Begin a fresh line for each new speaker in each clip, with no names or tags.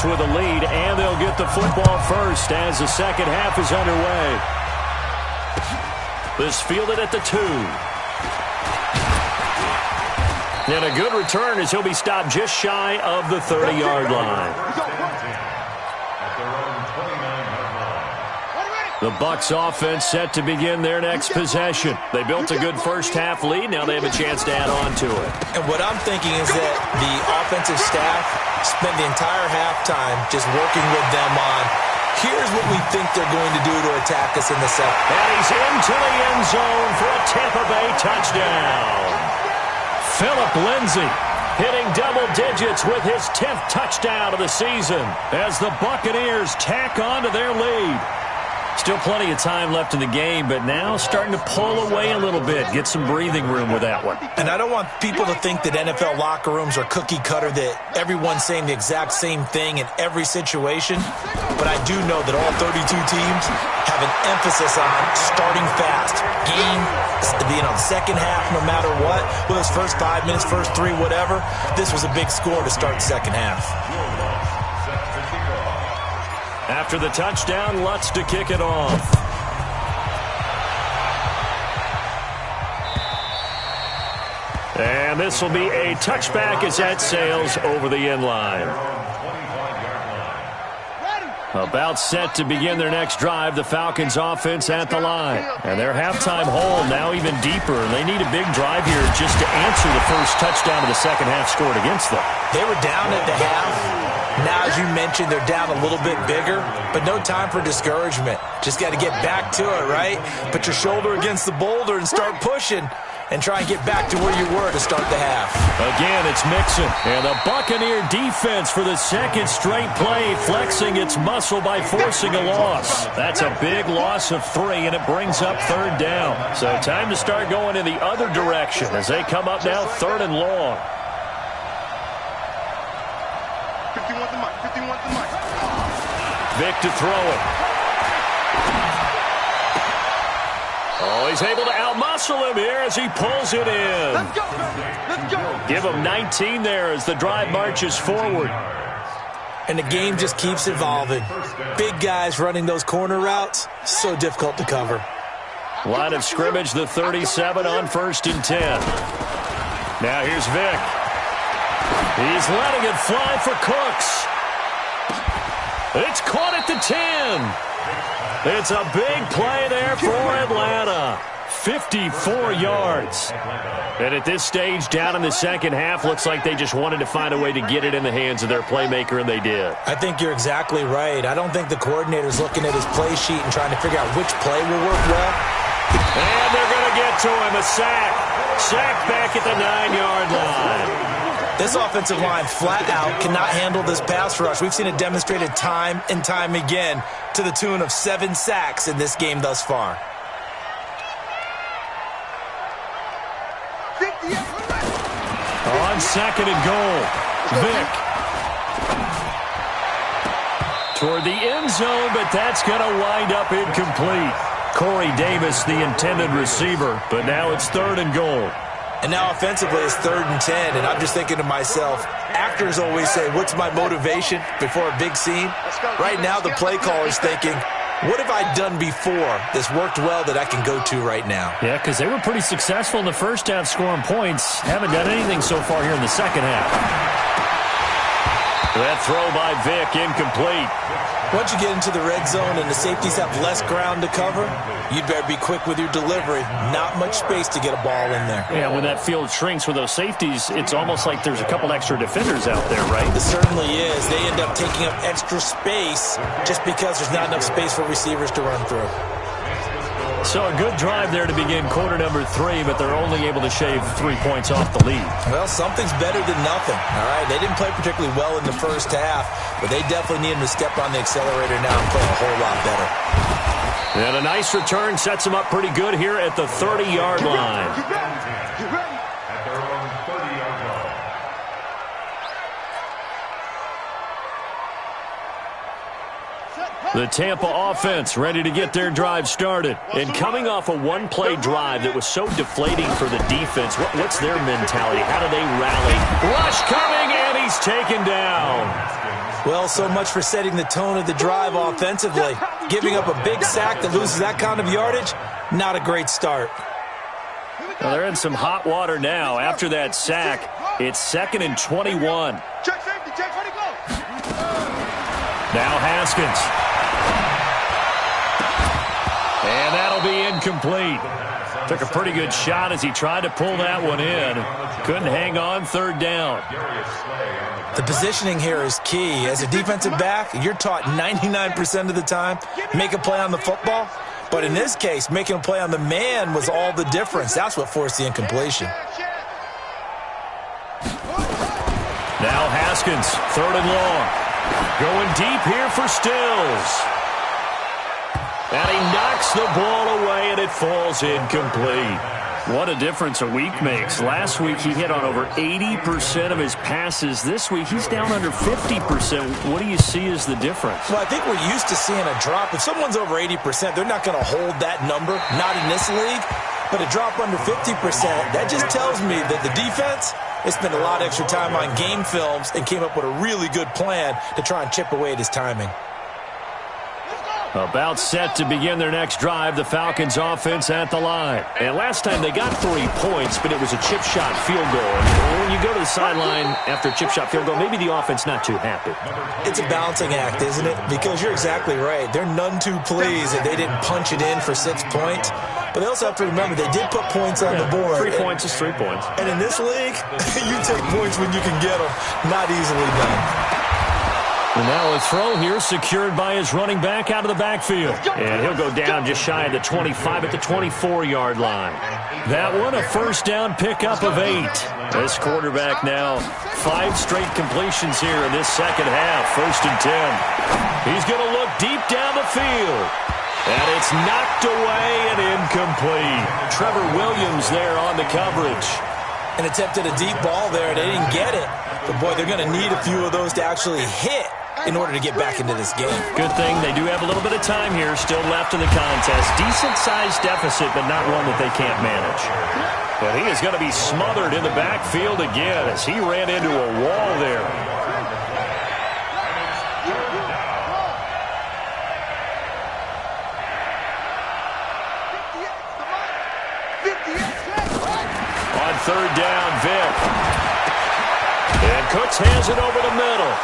with a lead, and they'll get the football first as the second half is underway. This fielded at the 2. And a good return as he'll be stopped just shy of the 30-yard line. The Bucs offense set to begin their next possession. They built a good first-half lead. Now they have a chance to add on to it.
And what I'm thinking is that the offensive staff spent the entire halftime just working with them on, here's what we think they're going to do to attack us in the second.
And he's into the end zone for a Tampa Bay touchdown. Phillip Lindsay hitting double digits with his 10th touchdown of the season as the Buccaneers tack on to their lead. Still plenty of time left in the game, but now starting to pull away a little bit, get some breathing room with that one.
And I don't want people to think that NFL locker rooms are cookie cutter, that everyone's saying the exact same thing in every situation. But I do know that all 32 teams have an emphasis on starting fast. Game, second half, no matter what, whether it's first 5 minutes, first 3, whatever. This was a big score to start the second half.
After the touchdown, Lutz to kick it off. And this will be a touchback as that sails over the end line. About set to begin their next drive, the Falcons offense at the line. And their halftime hole now even deeper. And they need a big drive here just to answer the first touchdown of the second half scored against them.
They were down at the half. Now, as you mentioned, they're down a little bit bigger, but no time for discouragement. Just got to get back to it, right? Put your shoulder against the boulder and start pushing and try and get back to where you were to start the half.
Again, it's Mixon. And the Buccaneer defense for the second straight play, flexing its muscle by forcing a loss. That's a big loss of 3, and it brings up third down. So time to start going in the other direction as they come up now third and long.
51 to Mike. 51 to Mike.
Vic to throw it. Oh, he's able to outmuscle him here as he pulls it in.
Let's go. Let's go.
Give him 19 there as the drive marches forward.
And the game just keeps evolving. Big guys running those corner routes, so difficult to cover.
Line of scrimmage, the 37 on 1st and 10. Now here's Vic. He's letting it fly for Cooks. It's caught at the 10. It's a big play there for Atlanta. 54 yards. And at this stage, down in the second half, looks like they just wanted to find a way to get it in the hands of their playmaker, and they did.
I think you're exactly right. I don't think the coordinator's looking at his play sheet and trying to figure out which play will work well.
And they're going to get to him, a sack. Sack back at the 9-yard line.
This offensive line flat out cannot handle this pass rush. We've seen it demonstrated time and time again to the tune of 7 sacks in this game thus far.
On second and goal, Vic. Toward the end zone, but that's going to wind up incomplete. Corey Davis, the intended receiver, but now it's third and goal.
And now offensively it's 3rd and 10, and I'm just thinking to myself, actors always say, what's my motivation before a big scene? Right now the play caller's thinking, what have I done before that's worked well that I can go to right now?
Yeah, because they were pretty successful in the first half scoring points. Haven't done anything so far here in the second half. That throw by Vic, incomplete.
Once you get into the red zone and the safeties have less ground to cover, you'd better be quick with your delivery. Not much space to get a ball in there.
Yeah, when that field shrinks with those safeties, it's almost like there's a couple extra defenders out there, right?
It certainly is. They end up taking up extra space just because there's not enough space for receivers to run through.
So a good drive there to begin quarter number 3, but they're only able to shave 3 points off the lead.
Well, something's better than nothing, all right? They didn't play particularly well in the first half, but they definitely need them to step on the accelerator now and play a whole lot better.
And a nice return sets them up pretty good here at the 30-yard line.
Get ready.
At their own 30-yard line.
The Tampa offense ready to get their drive started. And coming off a one-play drive that was so deflating for the defense, what's their mentality? How do they rally? Rush coming, and he's taken down.
Well, so much for setting the tone of the drive offensively. Giving up a big sack that loses that kind of yardage, not a great start.
Well, they're in some hot water now. After that sack, it's 2nd and 21.
Check safety, check, ready, go.
Now Haskins. And that'll be incomplete. Took a pretty good shot as he tried to pull that one in. Couldn't hang on, 3rd down.
The positioning here is key. As a defensive back, you're taught 99% of the time, make a play on the football. But in this case, making a play on the man was all the difference. That's what forced the incompletion.
Now Haskins, 3rd and long. Going deep here for Stills. And he knocks the ball away, and it falls incomplete. What a difference a week makes. Last week, he hit on over 80% of his passes. This week, he's down under 50%. What do you see as the difference?
Well, I think we're used to seeing a drop. If someone's over 80%, they're not going to hold that number, not in this league. But a drop under 50%, that just tells me that the defense has spent a lot of extra time on game films and came up with a really good plan to try and chip away at his timing.
About set to begin their next drive, the Falcons offense at the line. And last time they got 3 points, but it was a chip shot field goal. And when you go to the sideline after a chip shot field goal, maybe the offense not too happy.
It's a balancing act, isn't it? Because you're exactly right. They're none too pleased that they didn't punch it in for 6 points. But they also have to remember they did put points on the board.
3 points is 3 points.
And in this league, you take points when you can get them. Not easily done.
And now a throw here secured by his running back out of the backfield. And he'll go down just shy of the 25 at the 24-yard line. That one a first down pickup of 8. This quarterback now 5 straight completions here in this second half. 1st and 10. He's going to look deep down the field. And it's knocked away and incomplete. Trevor Williams there on the coverage.
And attempted a deep ball there, and they didn't get it. But, boy, they're going to need a few of those to actually hit in order to get back into this game.
Good thing they do have a little bit of time here still left in the contest. Decent-sized deficit, but not one that they can't manage. And he is going to be smothered in the backfield again as he ran into a wall there. On 3rd down, Vic. And Cooks hands it over the middle.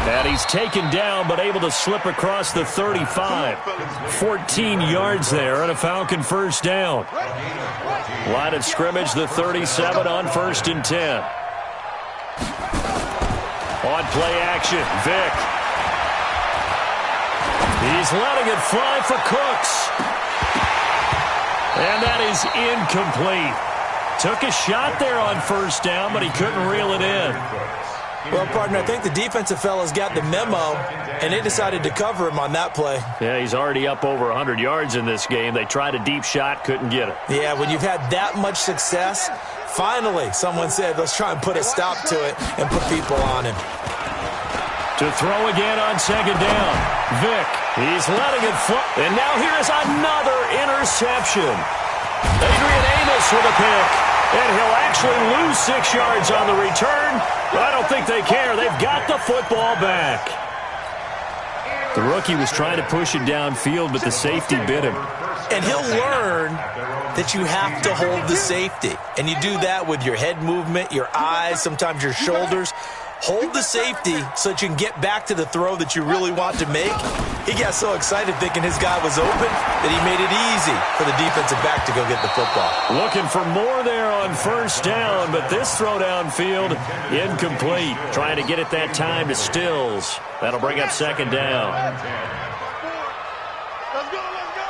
And he's taken down, but able to slip across the 35. 14 yards there and a Falcon first down. Line of scrimmage, the 37 on 1st and 10. On play action, Vic. He's letting it fly for Cooks. And that is incomplete. Took a shot there on 1st down, but he couldn't reel it in.
Well, partner, I think the defensive fellas got the memo, and they decided to cover him on that play.
Yeah, he's already up over 100 yards in this game. They tried a deep shot, couldn't get it.
Yeah, when you've had that much success, finally someone said, let's try and put a stop to it and put people on him.
To throw again on 2nd down. Vic, he's letting it fly. And now here is another interception. Adrian Amos with a pick. And he'll actually lose 6 yards on the return. But I don't think they care. They've got the football back. The rookie was trying to push it downfield, but the safety bit him.
And he'll learn that you have to hold the safety. And you do that with your head movement, your eyes, sometimes your shoulders. Hold the safety so that you can get back to the throw that you really want to make. He got so excited thinking his guy was open that he made it easy for the defensive back to go get the football. Looking for more there on 1st down, but this throw downfield incomplete. Trying to get it that time to Stills. That'll bring up 2nd down.
Let's go, let's go.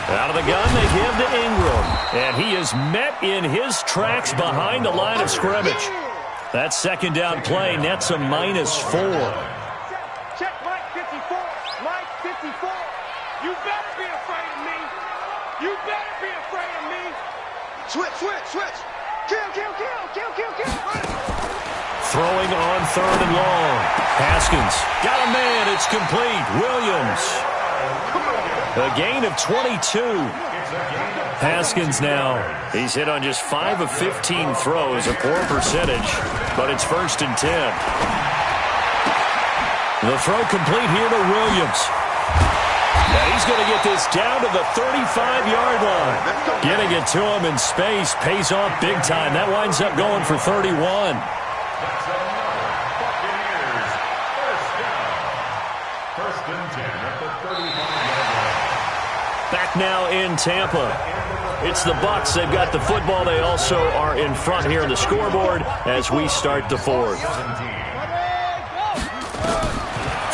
Out of the gun, they give to Ingram. And he is met in his tracks behind the line of scrimmage. That 2nd down play nets a -4.
Check Mike 54. Mike 54. You better be afraid of me. You better be afraid of me. Switch, switch, switch. Kill, kill, kill, kill, kill, kill.
Throwing on 3rd and long. Haskins got a man. It's complete. Williams. A gain of 22. Haskins now. He's hit on just 5 of 15 throws, a poor percentage, but it's 1st and 10. The throw complete here to Williams. And he's going to get this down to the 35-yard line. Getting it to him in space pays off big time. That winds up going for 31. Back now in Tampa. It's the Bucs. They've got the football. They also are in front here on the scoreboard as we start the 4th.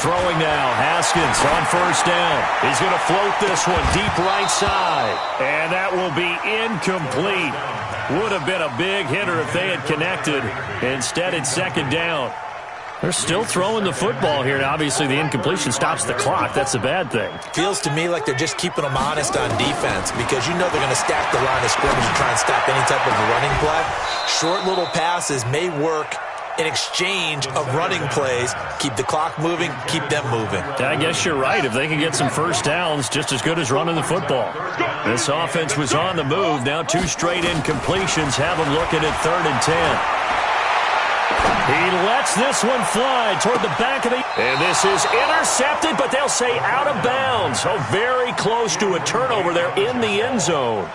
Throwing now, Haskins on 1st down. He's going to float this one deep right side. And that will be incomplete. Would have been a big hitter if they had connected. Instead, it's 2nd down. They're still throwing the football here. Now, obviously, the incompletion stops the clock. That's a bad thing.
Feels to me like they're just keeping them honest on defense because you know they're going to stack the line of scrimmage and try and stop any type of a running play. Short little passes may work in exchange of running plays. Keep the clock moving, keep them moving.
I guess you're right. If they can get some 1st downs, just as good as running the football. This offense was on the move. Now 2 straight incompletions have them looking at 3rd and 10. He lets this one fly toward the back of the... And this is intercepted, but they'll say out of bounds. Oh, very close to a turnover there in the end zone.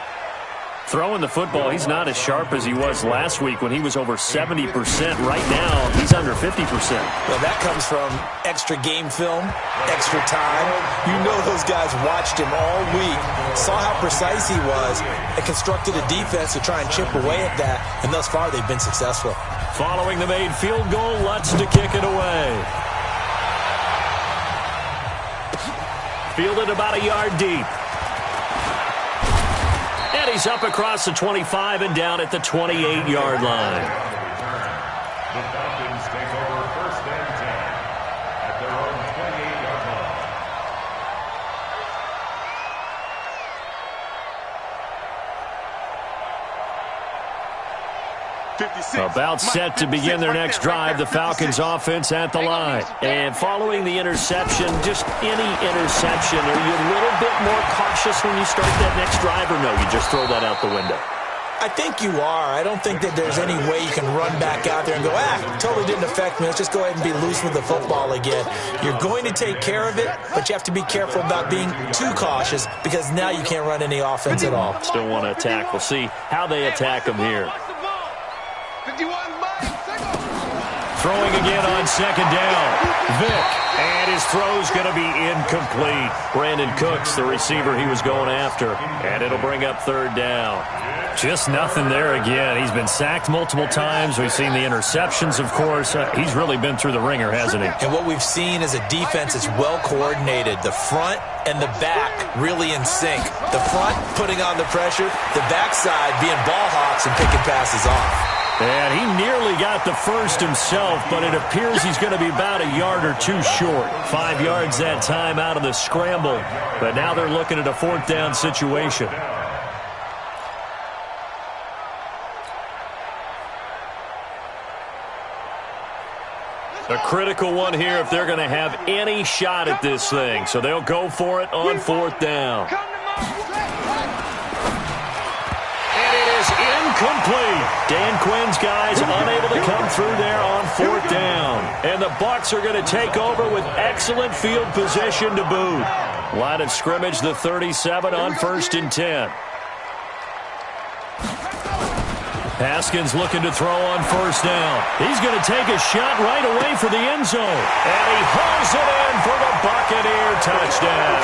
Throwing the football, he's not as sharp as he was last week when he was over 70%. Right now, he's under 50%.
Well, that comes from extra game film, extra time. You know those guys watched him all week, saw how precise he was, and constructed a defense to try and chip away at that, and thus far they've been successful.
Following the made field goal, Lutz to kick it away. Fielded about a yard deep. And he's up across the 25 and down at the 28-yard line.
The Falcons take over 1st and 10 at their own 28-yard line.
About set to begin their next drive, the Falcons offense at the line. And following the interception, just any interception, are you a little bit more cautious when you start that next drive, or no, you just throw that out the window?
I think you are. I don't think that there's any way you can run back out there and go, totally didn't affect me. Let's just go ahead and be loose with the football again. You're going to take care of it, but you have to be careful about being too cautious because now you can't run any offense at all.
Still want to attack. We'll see how they attack them here. Throwing again on 2nd down. Vick. And his throw's going to be incomplete. Brandon Cooks, the receiver he was going after. And it'll bring up 3rd down. Just nothing there again. He's been sacked multiple times. We've seen the interceptions, of course. He's really been through the ringer, hasn't he?
And what we've seen is a defense that's well coordinated. The front and the back really in sync. The front putting on the pressure. The backside being ball hawks and picking passes off.
And he nearly got the first himself, but it appears he's going to be about a yard or 2 short. 5 yards that time out of the scramble. But now they're looking at a 4th down situation. A critical one here if they're going to have any shot at this thing. So they'll go for it on 4th down. Incomplete. Dan Quinn's guys unable to come through there on 4th down. And the Bucs are going to take over with excellent field position to boot. Line of scrimmage, the 37 on 1st and 10. Haskins looking to throw on 1st down. He's going to take a shot right away for the end zone. And he hauls it in for the Buccaneer touchdown.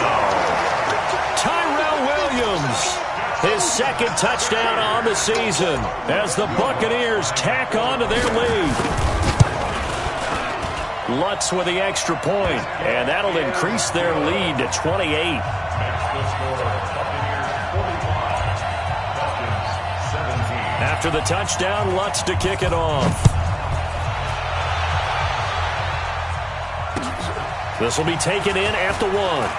Tyrell Williams. His 2nd touchdown on the season as the Buccaneers tack on to their lead. Lutz with the extra point, and that'll increase their lead to 28. After the touchdown, Lutz to kick it off. This will be taken in at the 1.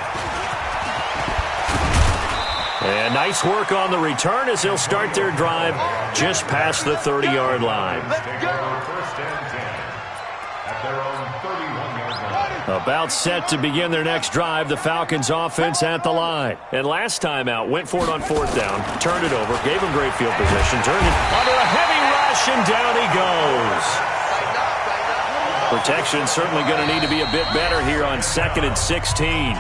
And nice work on the return as they'll start their drive just past the 30-yard line.
Let's go. 1st and 10 at their own 31-yard line.
About set to begin their next drive, the Falcons offense at the line. And last time out, went for it on fourth down, turned it over, gave him great field position, turned it under a heavy rush, and down he goes. Protection certainly going to need to be a bit better here on 2nd and 16.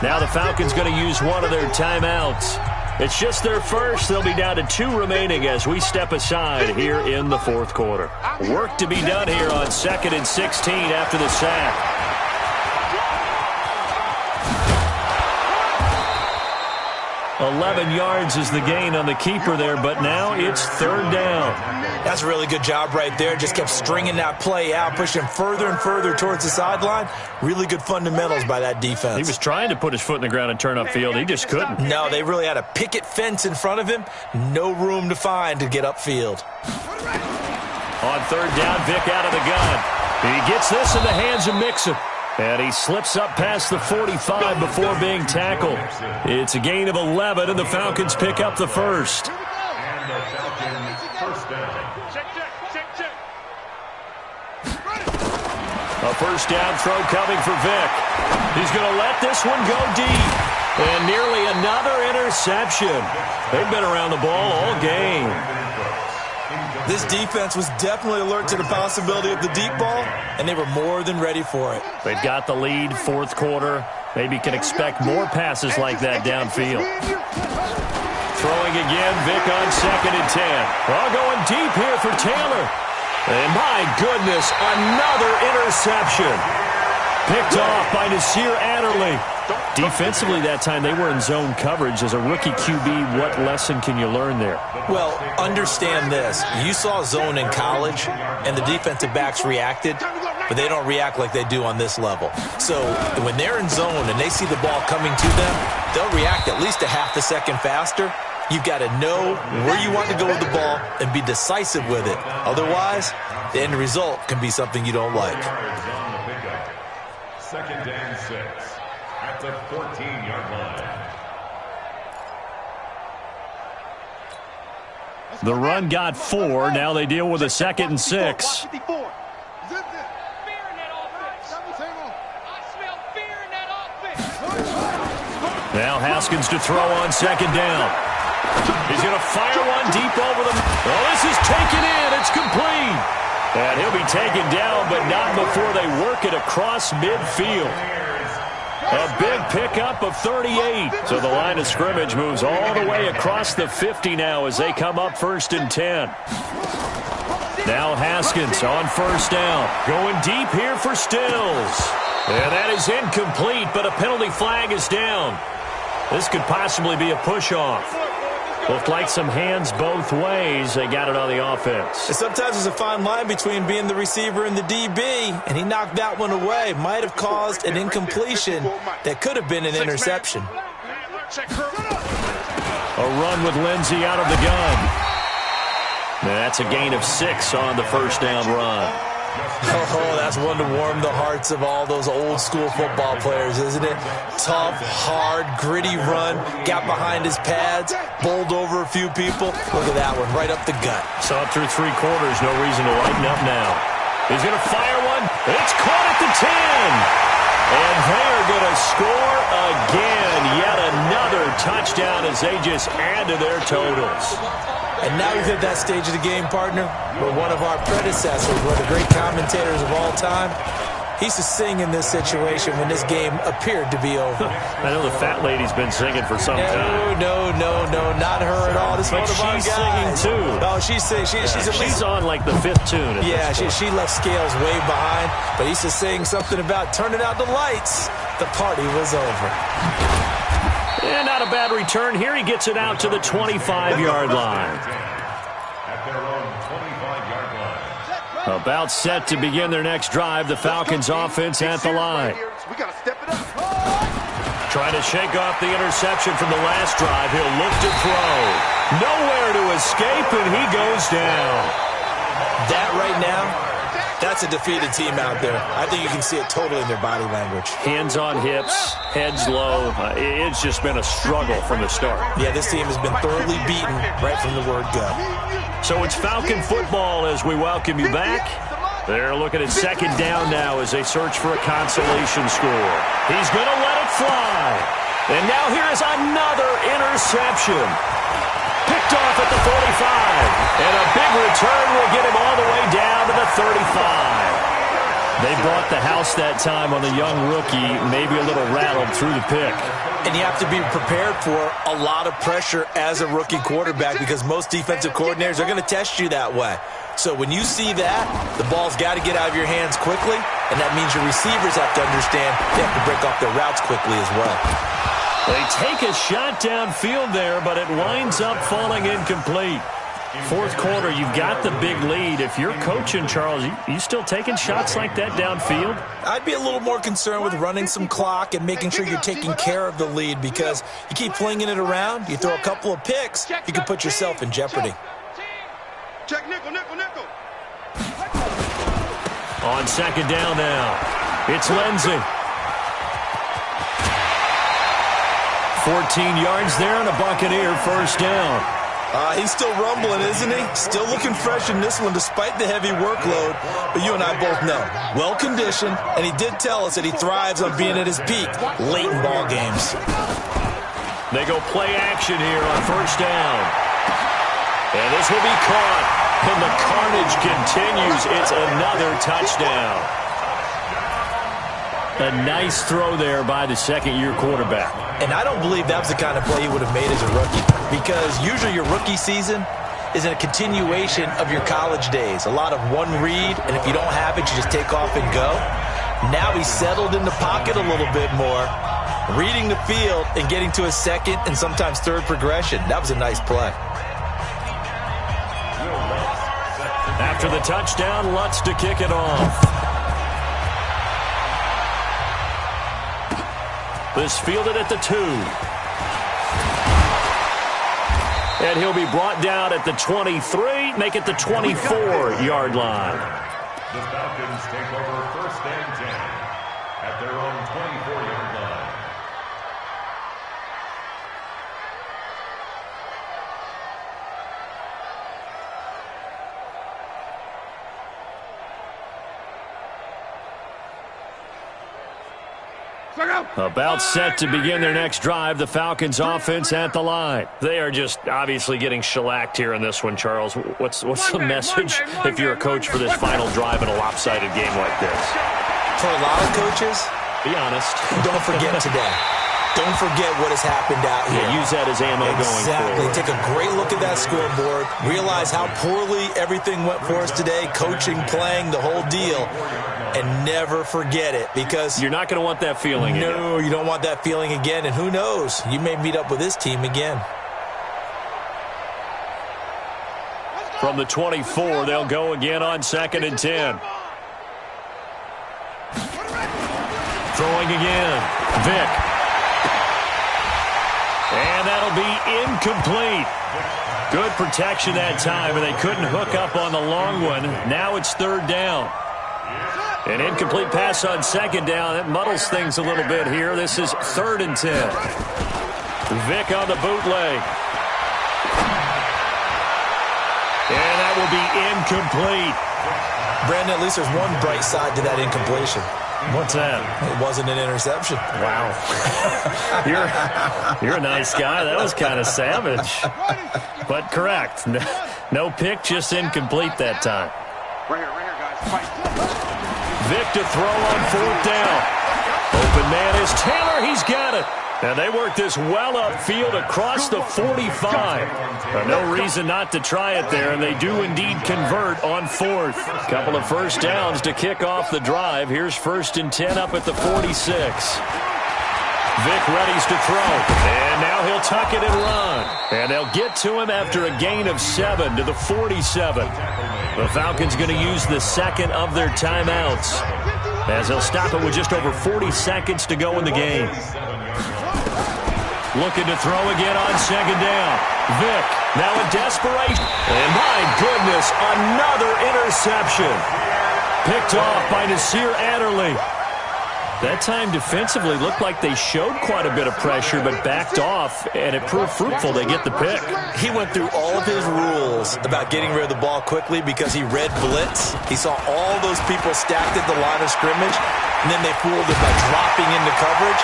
Now the Falcons going to use one of their timeouts. It's just their first. They'll be down to 2 remaining as we step aside here in the fourth quarter. Work to be done here on 2nd and 16 after the sack. 11 yards is the gain on the keeper there, but now it's 3rd down.
That's a really good job right there. Just kept stringing that play out, pushing further and further towards the sideline. Really good fundamentals by that defense.
He was trying to put his foot in the ground and turn upfield. He just couldn't.
No, they really had a picket fence in front of him. No room to find to get upfield.
On 3rd down, Vic out of the gun. He gets this in the hands of Mixon. And he slips up past the 45 before being tackled. It's a gain of 11, and the Falcons pick up the first.
And the Falcons first down.
A first down throw coming for Vic. He's going to let this one go deep. And nearly another interception. They've been around the ball all game.
This defense was definitely alert to the possibility of the deep ball, and they were more than ready for it.
They've got the lead, 4th quarter. Maybe can expect more passes like that downfield. Throwing again, Vic on 2nd and 10. Well, going deep here for Taylor. And my goodness, another interception. Picked off by Nasir Adderley. Defensively that time, they were in zone coverage. As a rookie QB, what lesson can you learn there?
Well, understand this. You saw zone in college, and the defensive backs reacted, but they don't react like they do on this level. So when they're in zone and they see the ball coming to them, they'll react at least a half a second faster. You've got to know where you want to go with the ball and be decisive with it. Otherwise, the end result can be something you don't like.
2nd and 6 at the 14-yard line.
The run got 4. Now they deal with a 2nd and 6. Now Haskins to throw on 2nd down. He's going to fire one deep over them. Oh, this is taken in. It's complete. And he'll be taken down, but not before they work it across midfield. A big pickup of 38. So the line of scrimmage moves all the way across the 50 now as they come up 1st and 10. Now Haskins on 1st down. Going deep here for Stills. And that is incomplete, but a penalty flag is down. This could possibly be a push-off. Looked like some hands both ways. They got it on the offense.
Sometimes there's a fine line between being the receiver and the DB, and he knocked that one away. Might have caused an incompletion that could have been an interception.
A run with Lindsey out of the gun. That's a gain of 6 on the 1st down run.
Oh, that's one to warm the hearts of all those old school football players, isn't it? Tough, hard, gritty run, got behind his pads, bowled over a few people. Look at that one, right up the gut.
Saw it through 3 quarters, no reason to lighten up now. He's going to fire one. It's caught at the 10. And they are going to score again. Yet another touchdown as they just add to their totals.
And now we've hit that stage of the game, partner, where one of our predecessors, one of the great commentators of all time, he used to sing in this situation when this game appeared to be over.
I know the fat lady's been singing for some time.
No, not her at all. This
but
one of our
she's
guys.
Singing too.
Oh, she's singing. She's
on like the 5th tune.
Yeah, she left Scales way behind, but he used to sing something about turning out the lights. The party was over.
And not a bad return here. He gets it out to the 25-yard line.
At their own 25-yard line.
About set to begin their next drive. The Falcons offense at the line.
We got to step it up.
Trying to shake off the interception from the last drive. He'll look to throw. Nowhere to escape, and he goes down.
That right now, that's a defeated team out there. I think you can see it totally in their body language.
Hands on hips, heads low. It's just been a struggle from the start.
Yeah, this team has been thoroughly beaten right from the word go.
So it's Falcon football as we welcome you back. They're looking at second down now as they search for a consolation score. He's going to let it fly. And now here is another interception. Picked off at the 45. And a big return will get him all the way down to the 35. They brought the house that time on the young rookie, maybe a little rattled through the pick.
And you have to be prepared for a lot of pressure as a rookie quarterback because most defensive coordinators are going to test you that way. So when you see that, the ball's got to get out of your hands quickly, and that means your receivers have to understand they have to break off their routes quickly as well.
They take a shot downfield there, but it winds up falling incomplete. Fourth quarter, you've got the big lead. If you're coaching, Charles, you still taking shots like that downfield?
I'd be a little more concerned with running some clock and making sure you're taking care of the lead because you keep flinging it around, you throw a couple of picks, you can put yourself in jeopardy.
Check nickel, nickel, nickel.
On second down now, it's Lindsey. 14 yards there and a Buccaneer first down.
He's still rumbling, isn't he? Still looking fresh in this one despite the heavy workload. But you and I both know, well-conditioned, and he did tell us that he thrives on being at his peak late in ball games.
They go play action here on first down. And this will be caught. And the carnage continues. It's another touchdown. A nice throw there by the second-year quarterback.
And I don't believe that was the kind of play he would have made as a rookie because usually your rookie season is a continuation of your college days. A lot of one read, and if you don't have it, you just take off and go. Now he's settled in the pocket a little bit more, reading the field and getting to his second and sometimes third progression. That was a nice play.
After the touchdown, Lutz to kick it off. This fielded at the 2. And he'll be brought down at the 23, make it the 24-yard line.
The Falcons take over first and 10 at their own 24-yard line.
About set to begin their next drive, the Falcons offense at the line. They are just obviously getting shellacked here in this one, Charles. What's the message if you're a coach for this final drive in a lopsided game like this?
For a lot of coaches,
be honest.
Don't forget today. Don't forget what has happened out here.
Yeah, use that as ammo going forward.
Exactly. Take a great look at that scoreboard. Realize how poorly everything went for us today. Coaching, playing, the whole deal. And never forget it because
you're not going to want that feeling again.
No, you don't want that feeling again. And who knows? You may meet up with this team again.
From the 24, they'll go again on second and 10. Throwing again. Vic. And that'll be incomplete. Good protection that time, and they couldn't hook up on the long one. Now it's third down. An incomplete pass on second down. That muddles things a little bit here. This is third and 10. Vic on the bootleg. And that will be incomplete.
Brandon, at least there's one bright side to that incompletion.
What's that?
It wasn't an interception.
Wow. You're a nice guy. That was kind of savage. But correct. No pick, just incomplete that time.
Right here, guys. Fight.
Vic to throw on fourth down. Open man is Taylor. He's got it. And they work this well upfield across the 45. No reason not to try it there, and they do indeed convert on fourth. Couple of first downs to kick off the drive. Here's first and 10 up at the 46. Vic readies to throw. And now he'll tuck it and run. And they'll get to him after a gain of 7 to the 47. The Falcons going to use the second of their timeouts as they'll stop it with just over 40 seconds to go in the game. Looking to throw again on second down. Vic, now in desperation. And my goodness, another interception. Picked off by Nasir Adderley. That time defensively looked like they showed quite a bit of pressure but backed off, and it proved fruitful. They get the pick.
He went through all of his rules about getting rid of the ball quickly because he read blitz. He saw all those people stacked at the line of scrimmage, and then they fooled him by dropping into coverage.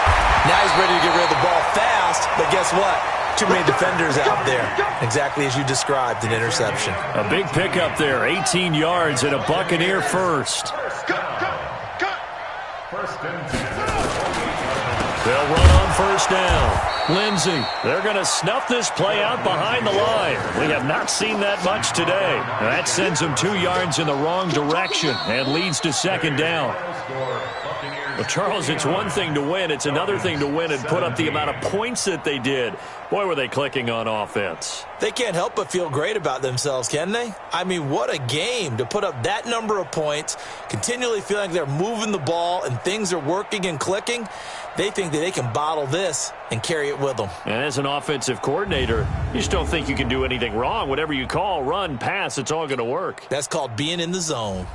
Now he's ready to get rid of the ball fast, but guess what? Too many defenders out there. Exactly as you described, an interception.
A big pickup there, 18 yards and a Buccaneer first. They'll run on first down. Lindsey, they're going to snuff this play out behind the line. We have not seen that much today. That sends them 2 yards in the wrong direction and leads to second down. Well, Charles, it's one thing to win. It's another thing to win and put up the amount of points that they did. Boy, were they clicking on offense.
They can't help but feel great about themselves, can they? I mean, what a game to put up that number of points, continually feeling like they're moving the ball and things are working and clicking. They think that they can bottle this and carry it with them.
And as an offensive coordinator, you just don't think you can do anything wrong. Whatever you call, run, pass, it's all going to work.
That's called being in the zone.